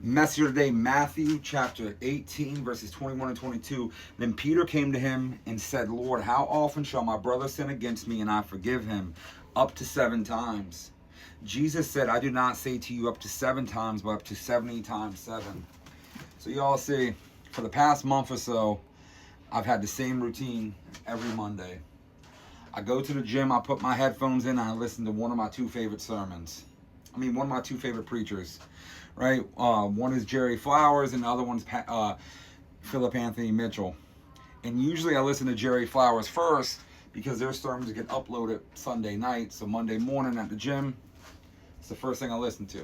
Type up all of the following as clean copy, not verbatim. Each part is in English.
Message today, Matthew chapter 18, verses 21 and 22. Then Peter came to him and said, Lord, how often shall my brother sin against me and I forgive him? Up to 7 times. Jesus said, I do not say to you up to 7 times, but up to 70 times 7. So y'all see, for the past month or so, I've had the same routine every Monday. I go to the gym, I put my headphones in, and I listen to one of my 2 favorite sermons. One of my 2 favorite preachers, right? One is Jerry Flowers, and the other one's Philip Anthony Mitchell. And usually I listen to Jerry Flowers first because their sermons get uploaded Sunday night. So Monday morning at the gym, it's the first thing I listen to.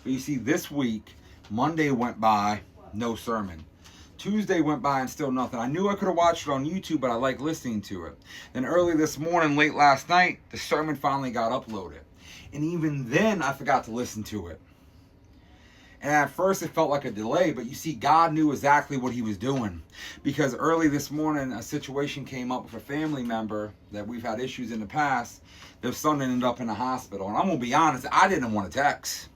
But you see, this week, Monday went by, no sermon. Tuesday went by and still nothing. I knew I could have watched it on YouTube, but I like listening to it. Then early this morning, late last night, the sermon finally got uploaded. And even then, I forgot to listen to it. And at first, it felt like a delay, but you see, God knew exactly what he was doing. Because early this morning, a situation came up with a family member that we've had issues in the past. Their son ended up in the hospital. And I'm going to be honest, I didn't want to text.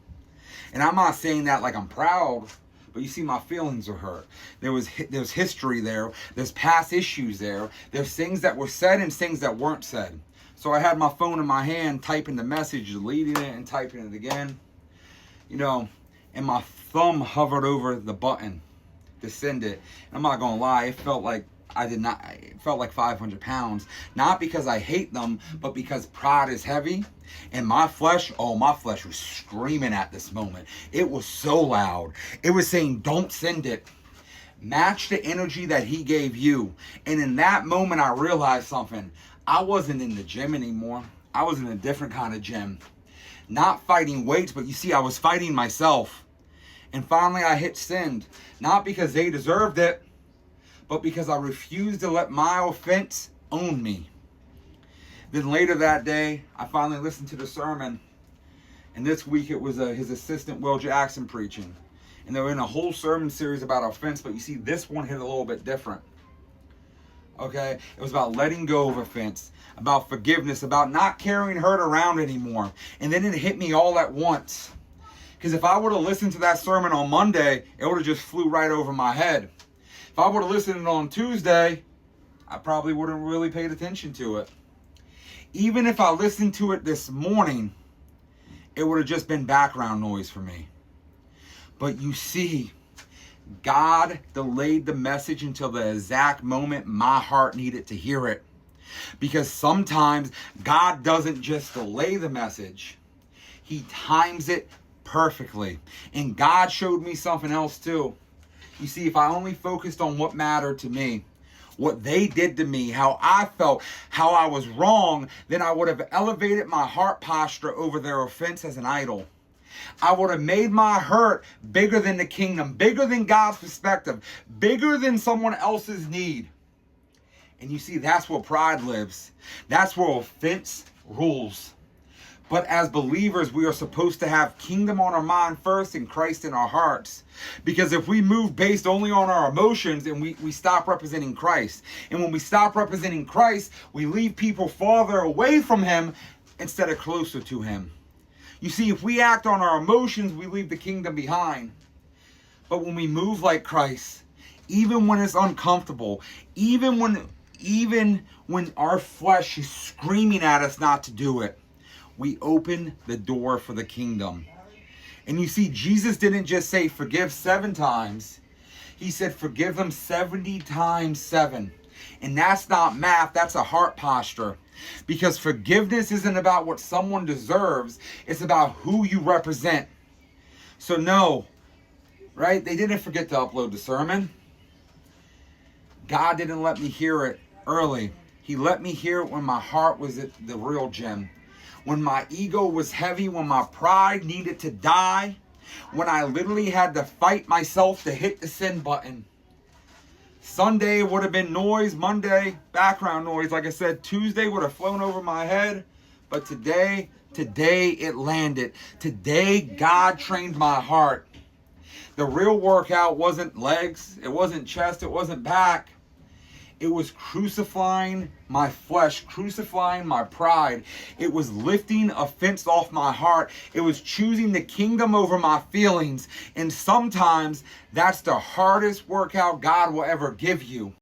And I'm not saying that like I'm proud, but you see, my feelings are hurt. There's history there. There's past issues there. There's things that were said and things that weren't said. So I had my phone in my hand, typing the message, deleting it, and typing it again. And my thumb hovered over the button to send it. And I'm not gonna lie, it felt like it felt like 500 pounds. Not because I hate them, but because pride is heavy. And my flesh was screaming at this moment. It was so loud. It was saying, don't send it. Match the energy that he gave you. And in that moment, I realized something. I wasn't in the gym anymore. I was in a different kind of gym. Not fighting weights, but you see, I was fighting myself. And finally, I hit send. Not because they deserved it, but because I refused to let my offense own me. Then later that day, I finally listened to the sermon. And this week, it was his assistant, Will Jackson, preaching. And they were in a whole sermon series about offense, but you see, this one hit a little bit different. Okay, it was about letting go of offense, about forgiveness, about not carrying hurt around anymore. And then it hit me all at once. Because if I would have listened to that sermon on Monday, it would have just flew right over my head. If I would have listened on Tuesday, I probably wouldn't really paid attention to it. Even if I listened to it this morning, it would have just been background noise for me. But you see, God delayed the message until the exact moment my heart needed to hear it. Because sometimes God doesn't just delay the message. He times it perfectly. And God showed me something else too. You see, if I only focused on what mattered to me, what they did to me, how I felt, how I was wrong, then I would have elevated my heart posture over their offense as an idol. I would have made my hurt bigger than the kingdom, bigger than God's perspective, bigger than someone else's need. And you see, that's where pride lives. That's where offense rules. But as believers, we are supposed to have kingdom on our mind first and Christ in our hearts. Because if we move based only on our emotions, then we stop representing Christ. And when we stop representing Christ, we leave people farther away from him instead of closer to him. You see, if we act on our emotions, we leave the kingdom behind. But when we move like Christ, even when it's uncomfortable, even when our flesh is screaming at us not to do it, we open the door for the kingdom. And you see, Jesus didn't just say forgive 7 times. He said forgive them 70 times 7. And that's not math, that's a heart posture. Because forgiveness isn't about what someone deserves, it's about who you represent. So no, right? They didn't forget to upload the sermon. God didn't let me hear it early. He let me hear it when my heart was at the real gym. When my ego was heavy, when my pride needed to die, when I literally had to fight myself to hit the send button. Sunday would have been noise, Monday, background noise. Like I said, Tuesday would have flown over my head. But today it landed. Today, God trained my heart. The real workout wasn't legs, it wasn't chest, it wasn't back. It was crucifying my flesh, crucifying my pride. It was lifting offense off my heart. It was choosing the kingdom over my feelings. And sometimes that's the hardest workout God will ever give you.